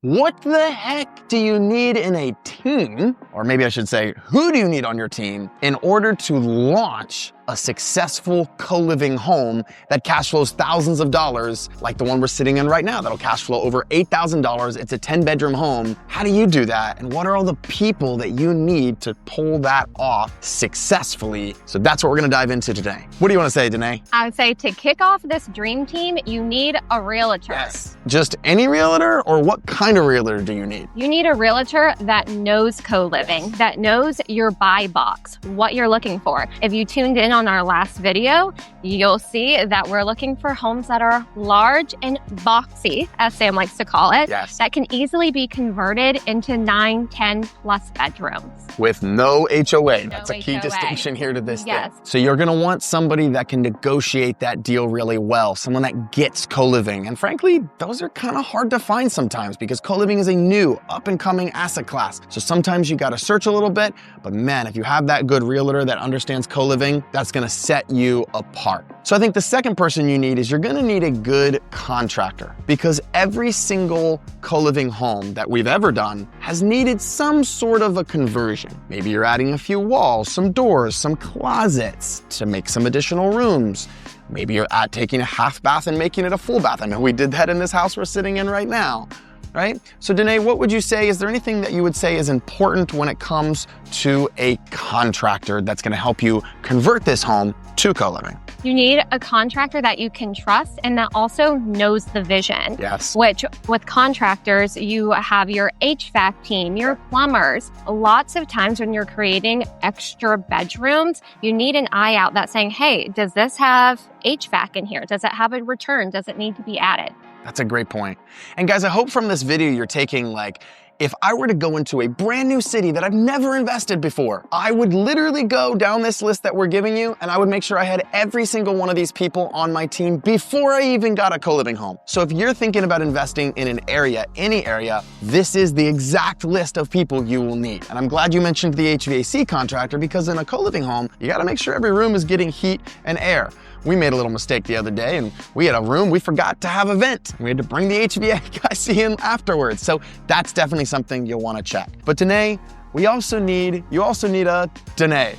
What the heck do you need in a team, or maybe I should say, who do you need on your team in order to launch a successful co-living home that cash flows thousands of dollars like the one we're sitting in right now that'll cash flow over $8,000. It's a 10-bedroom home. How do you do that? And what are all the people that you need to pull that off successfully? So that's what we're gonna dive into today. What do you wanna say, Danae? I would say to kick off this dream team, you need a realtor. Yes. Just any realtor, or what kind of realtor do you need? You need a realtor that knows co-living, that knows your buy box, what you're looking for. If you tuned in on our last video, you'll see that we're looking for homes that are large and boxy, as Sam likes to call it, that can easily be converted into 9, 10 plus bedrooms. With no HOA. That's a key distinction here to this thing. So you're gonna want somebody that can negotiate that deal really well, someone that gets co-living. And frankly, those are kind of hard to find sometimes because co-living is a new up and coming asset class. So sometimes you gotta search a little bit, but man, if you have that good realtor that understands co-living, that's gonna set you apart. So I think the second person you need is you're gonna need a good contractor, because every single co-living home that we've ever done has needed some sort of a conversion. Maybe you're adding a few walls, some doors, some closets to make some additional rooms. Maybe you're taking a half bath and making it a full bath. I know we did that in this house we're sitting in right now. Right? So Danae, what would you say, is there anything that you would say is important when it comes to a contractor that's gonna help you convert this home to co-living? You need a contractor that you can trust and that also knows the vision. Yes. Which with contractors, you have your HVAC team, your plumbers. Lots of times when you're creating extra bedrooms, you need an eye out that's saying, hey, does this have HVAC in here? Does it have a return? Does it need to be added? That's a great point. And guys, I hope from this video you're taking, like, if I were to go into a brand new city that I've never invested before, I would literally go down this list that we're giving you, and I would make sure I had every single one of these people on my team before I even got a co-living home. So if you're thinking about investing in an area, any area, this is the exact list of people you will need. And I'm glad you mentioned the HVAC contractor, because in a co-living home, you gotta make sure every room is getting heat and air. We made a little mistake the other day, and we had a room we forgot to have a vent. We had to bring the HVAC guys in afterwards. So that's definitely something you'll want to check. But Danae, you also need a Danae.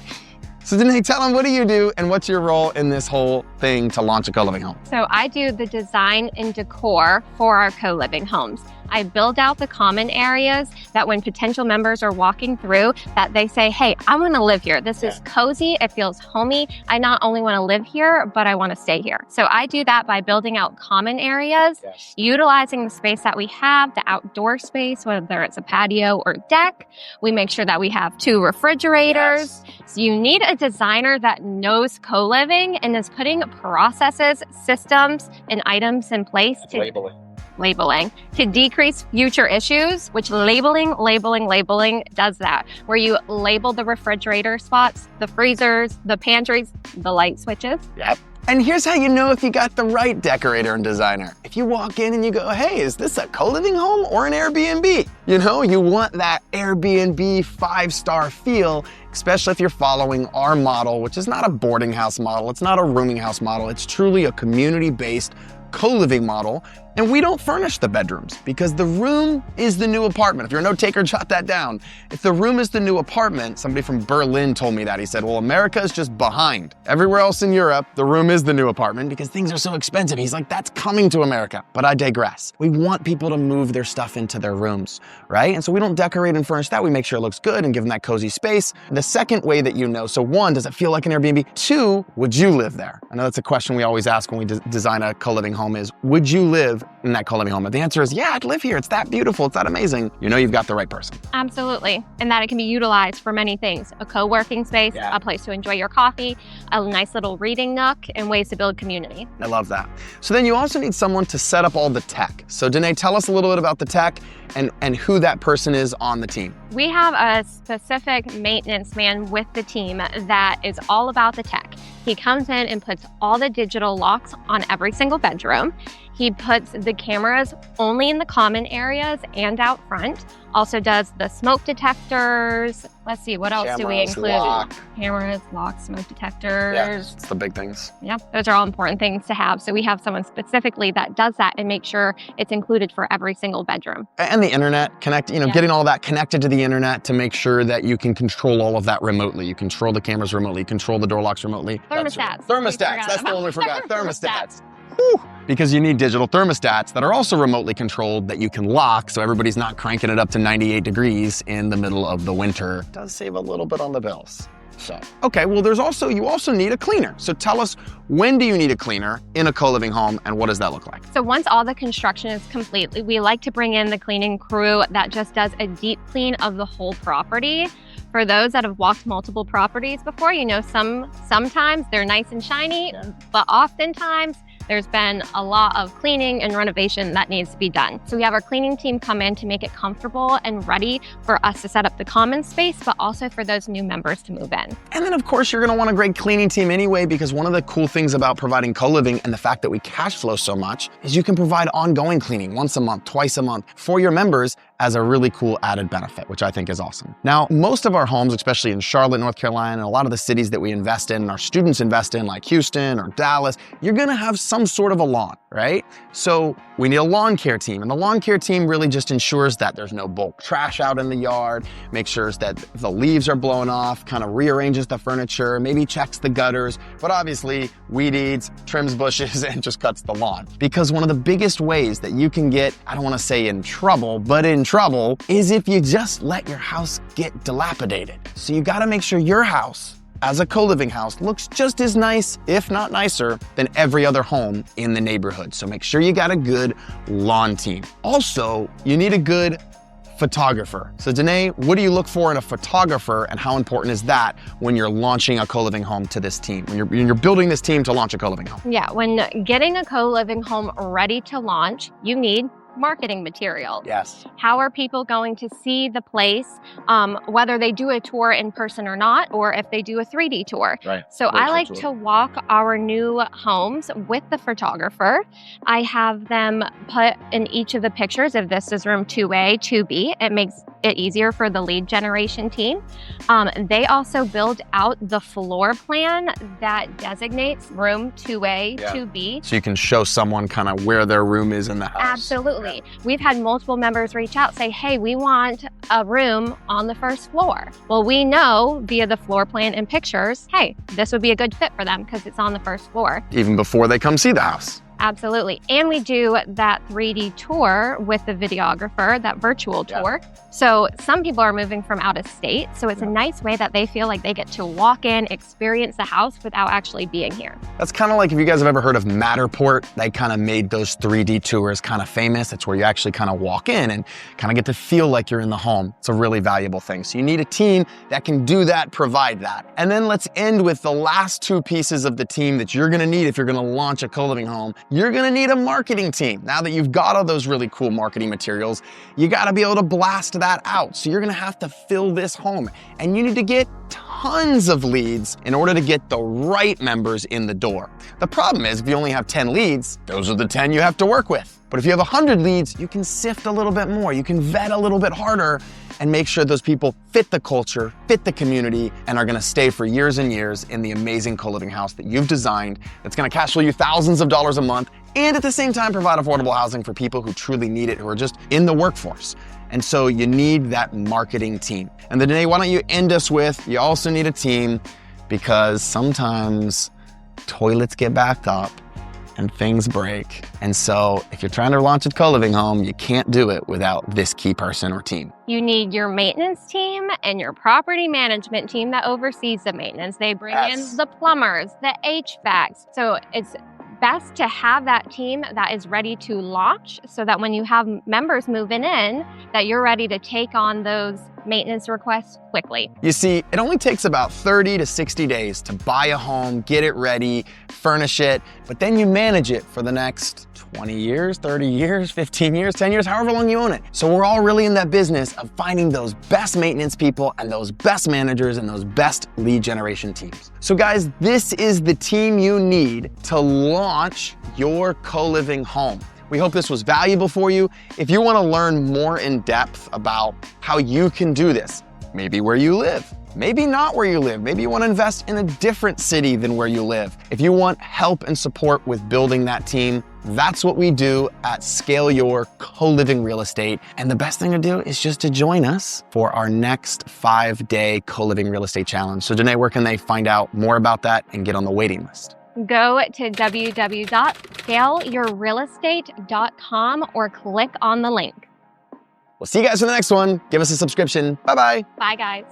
So Danae, tell them, what do you do and what's your role in this whole thing to launch a co-living home? So I do the design and decor for our co-living homes. I build out the common areas that when potential members are walking through, that they say, hey, I want to live here. This is cozy. It feels homey. I not only want to live here, but I want to stay here. So I do that by building out common areas, utilizing the space that we have, the outdoor space, whether it's a patio or deck. We make sure that we have 2 refrigerators. So you need a designer that knows co-living and is putting processes, systems, and items in place to labeling to decrease future issues, which labeling does that, where you label the refrigerator spots, the freezers, the pantries, the light switches. Yep. And here's how you know if you got the right decorator and designer. If you walk in and you go, hey, is this a co-living home or an Airbnb? You know, you want that Airbnb 5-star feel, especially if you're following our model, which is not a boarding house model. It's not a rooming house model. It's truly a community-based co-living model. And we don't furnish the bedrooms because the room is the new apartment. If you're a note taker, jot that down. If the room is the new apartment, somebody from Berlin told me that. He said, well, America is just behind. Everywhere else in Europe, the room is the new apartment because things are so expensive. He's like, that's coming to America. But I digress. We want people to move their stuff into their rooms, right? And so we don't decorate and furnish that. We make sure it looks good and give them that cozy space. The second way that you know, so 1, does it feel like an Airbnb? 2, would you live there? I know that's a question we always ask when we design a co-living home is, would you live in that co-living home? And the answer is, yeah, I'd live here. It's that beautiful. It's that amazing. You know you've got the right person. Absolutely. And that it can be utilized for many things. A co-working space, a place to enjoy your coffee, a nice little reading nook, and ways to build community. I love that. So then you also need someone to set up all the tech. So Danae, tell us a little bit about the tech and who that person is on the team. We have a specific maintenance man with the team that is all about the tech. He comes in and puts all the digital locks on every single bedroom. He puts the cameras only in the common areas and out front. Also does the smoke detectors, Let's see, what else do we Cameras, include? lock. Cameras, locks, smoke detectors. Yeah, it's the big things. Yeah, those are all important things to have. So we have someone specifically that does that and make sure it's included for every single bedroom. And the internet, getting all that connected to the internet to make sure that you can control all of that remotely. You control the cameras remotely, control the door locks remotely. Thermostats. Thermostats, that's the one we forgot. Thermostats. Whew. Because you need digital thermostats that are also remotely controlled that you can lock so everybody's not cranking it up to 98 degrees in the middle of the winter. It does save a little bit on the bills. So, okay, well, you also need a cleaner. So tell us, when do you need a cleaner in a co-living home and what does that look like? So once all the construction is complete, we like to bring in the cleaning crew that just does a deep clean of the whole property. For those that have walked multiple properties before, sometimes they're nice and shiny, but oftentimes there's been a lot of cleaning and renovation that needs to be done. So we have our cleaning team come in to make it comfortable and ready for us to set up the common space, but also for those new members to move in. And then of course you're gonna want a great cleaning team anyway, because one of the cool things about providing co-living and the fact that we cash flow so much is you can provide ongoing cleaning once a month, twice a month for your members as a really cool added benefit, which I think is awesome. Now, most of our homes, especially in Charlotte, North Carolina, and a lot of the cities that we invest in and our students invest in, like Houston or Dallas, you're gonna have some sort of a lawn, right? So we need a lawn care team, and the lawn care team really just ensures that there's no bulk trash out in the yard, makes sure that the leaves are blown off, kind of rearranges the furniture, maybe checks the gutters, but obviously weed eats, trims bushes, and just cuts the lawn. Because one of the biggest ways that you can get, I don't wanna say in trouble, but in trouble, is if you just let your house get dilapidated. So you gotta make sure your house, as a co-living house, looks just as nice, if not nicer, than every other home in the neighborhood. So make sure you got a good lawn team. Also, you need a good photographer. So Danae, what do you look for in a photographer, and how important is that when you're launching a co-living home to this team, when you're building this team to launch a co-living home? Yeah, when getting a co-living home ready to launch, you need marketing materials. Yes. How are people going to see the place, whether they do a tour in person or not, or if they do a 3D tour? Right. So I like to walk our new homes with the photographer. I have them put in each of the pictures, if this is room 2A, 2B, it makes it easier for the lead generation team. They also build out the floor plan that designates room 2A, 2B. So you can show someone kind of where their room is in the house. Absolutely. We've had multiple members reach out, say, hey, we want a room on the first floor. Well, we know via the floor plan and pictures, hey, this would be a good fit for them because it's on the first floor. Even before they come see the house. Absolutely. And we do that 3D tour with the videographer, that virtual tour. So some people are moving from out of state. So it's a nice way that they feel like they get to walk in, experience the house without actually being here. That's kind of like if you guys have ever heard of Matterport, they kind of made those 3D tours kind of famous. It's where you actually kind of walk in and kind of get to feel like you're in the home. It's a really valuable thing. So you need a team that can do that, provide that. And then let's end with the last two pieces of the team that you're gonna need if you're gonna launch a co-living home. You're gonna need a marketing team. Now that you've got all those really cool marketing materials, you gotta be able to blast that out. So you're gonna have to fill this home, and you need to get tons of leads in order to get the right members in the door. The problem is if you only have 10 leads, those are the 10 you have to work with. But if you have 100 leads, you can sift a little bit more. You can vet a little bit harder and make sure those people fit the culture, fit the community, and are gonna stay for years and years in the amazing co-living house that you've designed that's gonna cash flow you thousands of dollars a month, and at the same time provide affordable housing for people who truly need it, who are just in the workforce. And so you need that marketing team. And then Danae, why don't you end us with, you also need a team, because sometimes toilets get backed up and things break. And so if you're trying to launch a co-living home, you can't do it without this key person or team. You need your maintenance team and your property management team that oversees the maintenance. They bring in the plumbers, the HVACs. So it's best to have that team that is ready to launch so that when you have members moving in, that you're ready to take on those maintenance requests quickly. You see, it only takes about 30 to 60 days to buy a home, get it ready, furnish it, but then you manage it for the next 20 years, 30 years, 15 years, 10 years, however long you own it. So we're all really in that business of finding those best maintenance people and those best managers and those best lead generation teams. So guys, this is the team you need to launch your co-living home. We hope this was valuable for you. If you want to learn more in depth about how you can do this, maybe where you live. Maybe not where you live. Maybe you want to invest in a different city than where you live. If you want help and support with building that team, that's what we do at Scale Your Co-Living Real Estate. And the best thing to do is just to join us for our next 5-day Co-Living Real Estate Challenge. So Danae, where can they find out more about that and get on the waiting list? Go to www.scaleyourrealestate.com or click on the link. We'll see you guys in the next one. Give us a subscription. Bye-bye. Bye, guys.